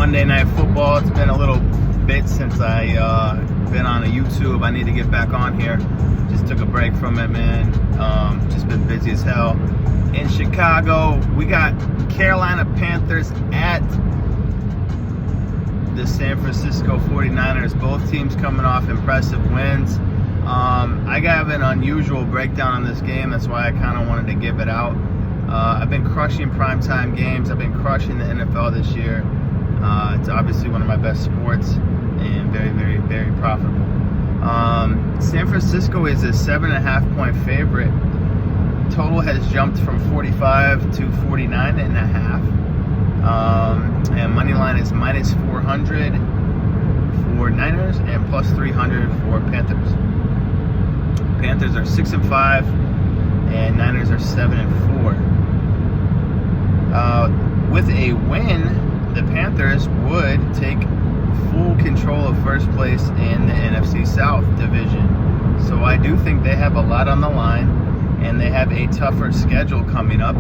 Monday Night Football. It's been a little bit since I been on a YouTube. I need to get back on here. Just took a break from it, man. Just been busy as hell. In Chicago, we got Carolina Panthers at the San Francisco 49ers. Both teams coming off impressive wins. I got an unusual breakdown on this game. That's why I kind of wanted to give it out. I've been crushing primetime games. I've been crushing the NFL this year. It's obviously one of my best sports and very, very, very profitable. San Francisco is a 7.5 point favorite. Total has jumped from 45 to 49.5. And money line is minus 400 for Niners and plus 300 for Panthers. Panthers are 6-5 and Niners are 7-4. With a win, the Panthers would take full control of first place in the NFC South division. So I do think they have a lot on the line, and they have a tougher schedule coming up.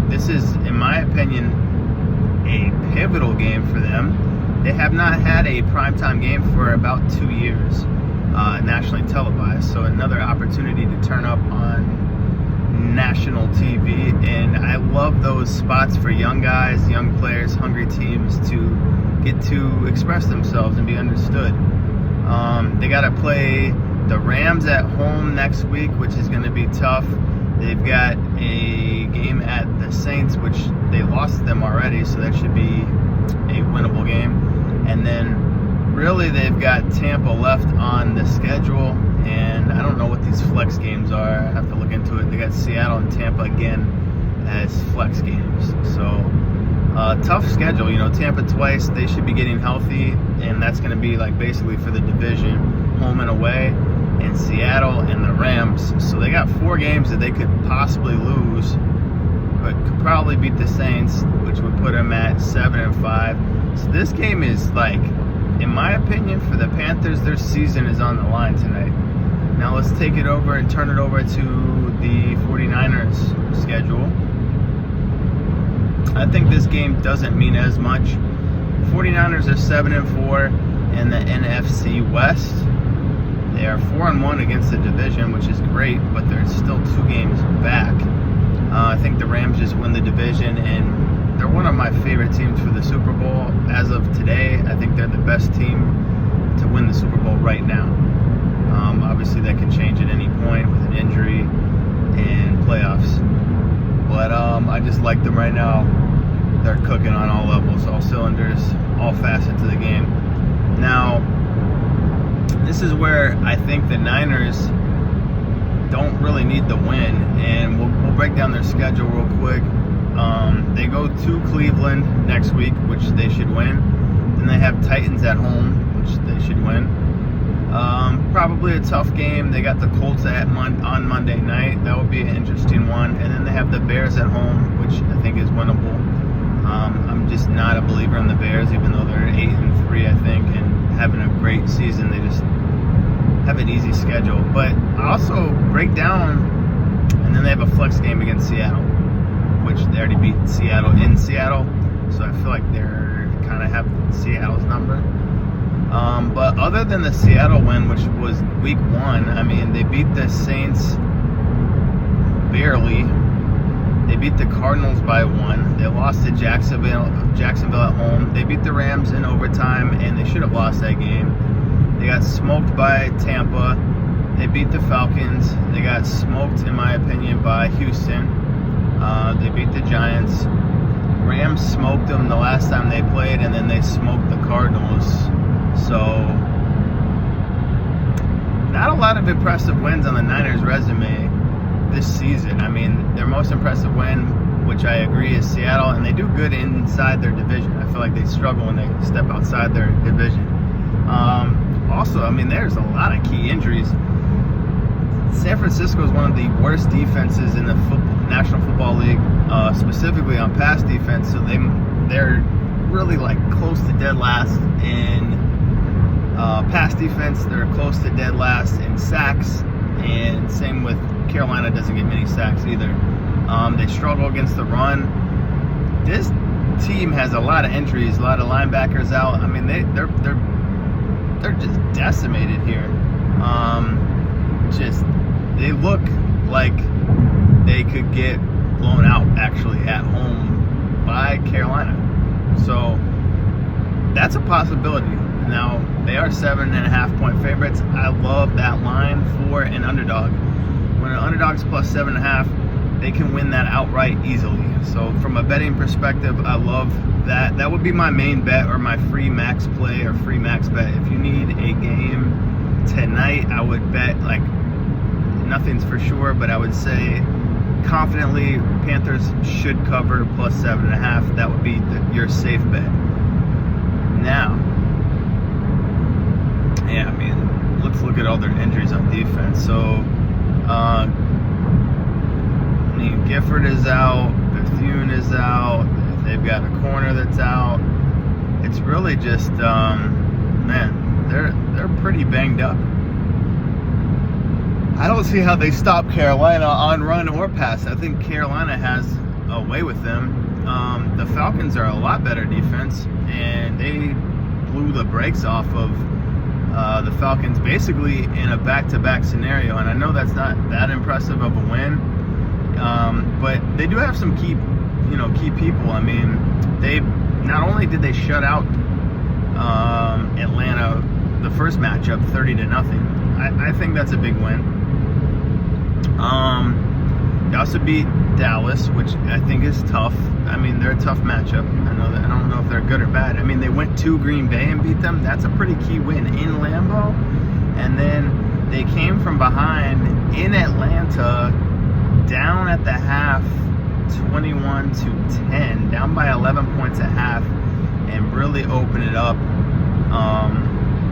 This is, in my opinion, a pivotal game for them. They have not had a primetime game for about 2 years, nationally televised. So another opportunity to turn up on national TV, and I love those spots for young guys, young players, hungry teams to get to express themselves and be understood. They got to play the Rams at home next week, which is going to be tough. They've got a game at the Saints, which they lost them already, so that should be a winnable game. And then really they've got Tampa left on the schedule, and I don't know what these flex games are. I have to look into it. They got Seattle and Tampa again as flex games. So tough schedule. Tampa twice. They should be getting healthy, and that's going to be like basically for the division, home and away, and Seattle and the Rams. So they got 4 games that they could possibly lose, but could probably beat the Saints, which would put them at 7-5. So this game is like, in my opinion, for the Panthers, their season is on the line tonight. Now let's take it over and turn it over to the 49ers schedule. I think this game doesn't mean as much. 49ers are 7-4 in the NFC West. They are 4-1 against the division, which is great, but they're still 2 games back. I think the Rams just win the division, and they're one of my favorite teams for the Super Bowl. As of today, I think they're the best team to win the Super Bowl right now. Obviously, that can change at any point with an injury and playoffs. But I just like them right now. They're cooking on all levels, all cylinders, all facets of the game. Now, this is where I think the Niners don't really need the win, and we'll break down their schedule real quick. They go to Cleveland next week, which they should win. Then they have Titans at home, which they should win. Probably a tough game. They got the Colts on Monday night. That would be an interesting one. And then they have the Bears at home, which I think is winnable. I'm just not a believer in the Bears, even though they're 8-3, I think, and having a great season. They just have an easy schedule. But I also break down, and then they have a flex game against Seattle, which they already beat Seattle in Seattle. So I feel like they're kind of have Seattle's number. But other than the Seattle win, which was week 1, I mean, they beat the Saints barely. They beat the Cardinals by 1. They lost to Jacksonville at home. They beat the Rams in overtime, and they should have lost that game. They got smoked by Tampa. They beat the Falcons. They got smoked, in my opinion, by Houston. They beat the Giants. Rams smoked them the last time they played, and then they smoked the Cardinals. So, not a lot of impressive wins on the Niners' resume this season. I mean, their most impressive win, which I agree, is Seattle, and they do good inside their division. I feel like they struggle when they step outside their division. Also, I mean, there's a lot of key injuries. San Francisco is one of the worst defenses in the National Football League, specifically on pass defense. So they're really like close to dead last in pass defense. They're close to dead last in sacks, and same with Carolina. Doesn't get many sacks either. They struggle against the run. This team has a lot of injuries, a lot of linebackers out. I mean, they're just decimated here. They look like they could get blown out actually at home by Carolina. So that's a possibility. Now, they are 7.5-point favorites. I love that line for an underdog. When an underdog's plus 7.5, they can win that outright easily. So from a betting perspective, I love that. That would be my main bet, or my free max play or free max bet. If you need a game tonight, I would bet, like, nothing's for sure, but I would say confidently Panthers should cover plus 7.5. That would be your safe bet. Now, yeah, I mean, let's look at all their injuries on defense. So, Gifford is out, Bethune is out, they've got a corner that's out. It's really just, man, they're pretty banged up. I don't see how they stop Carolina on run or pass. I think Carolina has a way with them. The Falcons are a lot better defense, and they blew the brakes off of the Falcons basically in a back-to-back scenario. And I know that's not that impressive of a win, but they do have some key people. I mean, they not only did they shut out Atlanta the first matchup 30-0. I think that's a big win. They also beat Dallas, which I think is tough. I mean, they're a tough matchup. I don't know if they're good or bad. I mean, they went to Green Bay and beat them. That's a pretty key win in Lambeau. And then they came from behind in Atlanta, down at the half, 21-10, down by 11 points at half, and really open it up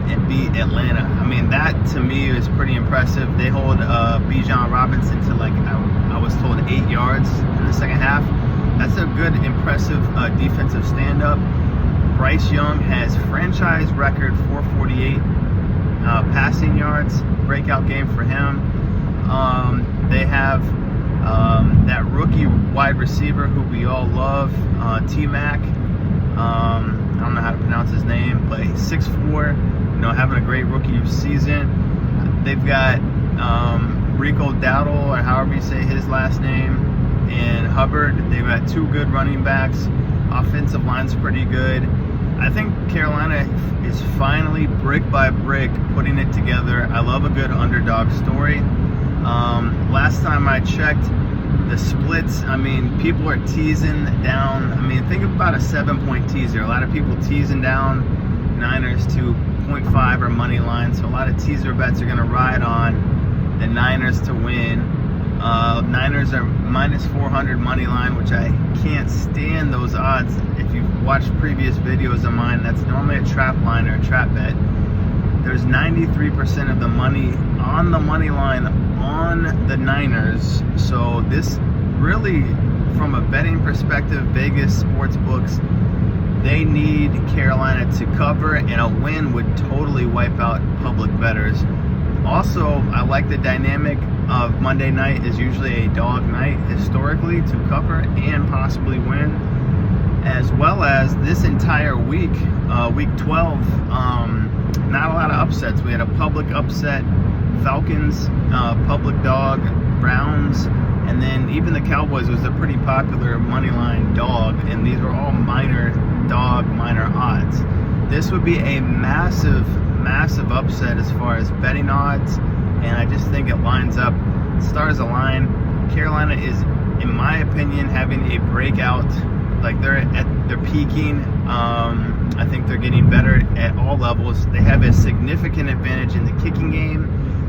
and beat Atlanta. I mean, that to me is pretty impressive. They hold Bijan Robinson to, like, I was told 8 yards in the second half. That's a good, impressive defensive stand-up. Bryce Young has franchise record 448 passing yards. Breakout game for him. They have that rookie wide receiver who we all love, T-Mac. I don't know how to pronounce his name, but he's 6'4", having a great rookie season. They've got Rico Dowdle, or however you say his last name, and Hubbard. They've got two good running backs. Offensive line's pretty good. I think Carolina is finally, brick by brick, putting it together. I love a good underdog story. Last time I checked, the splits, I mean, people are teasing down. I mean, think about a 7-point teaser. A lot of people teasing down Niners to 0.5 or money line. So a lot of teaser bets are going to ride on the Niners to win. Niners are minus 400 money line, which I can't stand those odds. If you've watched previous videos of mine, that's normally a trap line or a trap bet. There's 93% of the money on the money line on the Niners. So this really, from a betting perspective, Vegas sports books, they need Carolina to cover, and a win would totally wipe out public bettors. Also, I like the dynamic of Monday night is usually a dog night historically to cover and possibly win, as well as this entire week, week 12, not a lot of upsets. We had a public upset, Falcons, public dog, Browns, and then even the Cowboys was a pretty popular money line dog, and these were all minor dog, minor odds. This would be a massive upset as far as betting odds, and I just think it lines up. Stars align. Carolina is, in my opinion, having a breakout. Like, they're peaking. I think they're getting better at all levels. They have a significant advantage in the kicking game.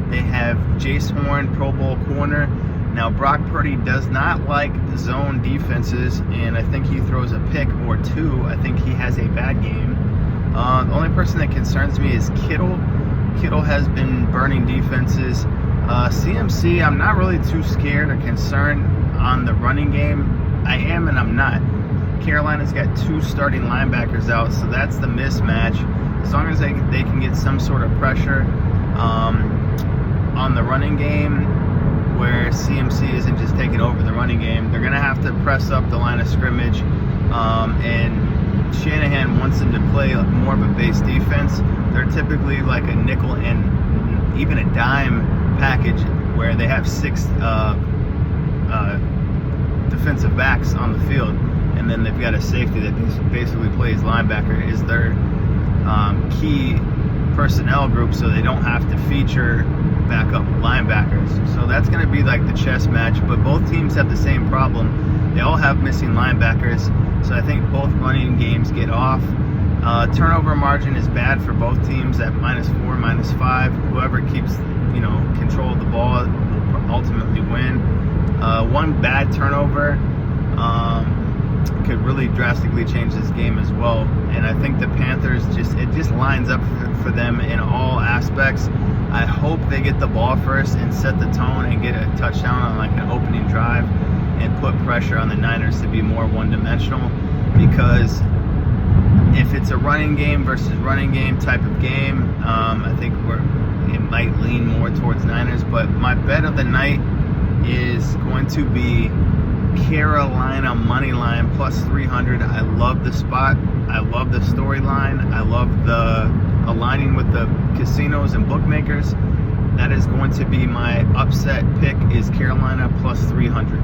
They have Jace Horn, Pro Bowl corner. Now, Brock Purdy does not like zone defenses, and I think he throws a pick or two. I think he has a bad game. The only person that concerns me is Kittle. Kittle has been burning defenses. CMC, I'm not really too scared or concerned on the running game. I am and I'm not. Carolina's got two starting linebackers out, so that's the mismatch. As long as they can get some sort of pressure on the running game, where CMC isn't just taking over the running game, they're going to have to press up the line of scrimmage and Shanahan wants them to play more of a base defense. They're typically like a nickel and even a dime package where they have 6 defensive backs on the field, and then they've got a safety that basically plays linebacker is their key personnel group, so they don't have to feature backup linebackers. So that's going to be like the chess match, but both teams have the same problem. They all have missing linebackers, so I think both running games get off. Turnover margin is bad for both teams at -4, -5. Whoever keeps, control of the ball will ultimately win. One bad turnover could really drastically change this game as well. And I think the Panthers it just lines up for them in all aspects. I hope they get the ball first and set the tone and get a touchdown on like an opening drive and put pressure on the Niners to be more one-dimensional, because if it's a running game versus running game type of game, I think it might lean more towards Niners. But my bet of the night is going to be Carolina money line plus 300. I love the spot. I love the storyline. I love the aligning with the casinos and bookmakers. That is going to be my upset pick, is Carolina plus 300.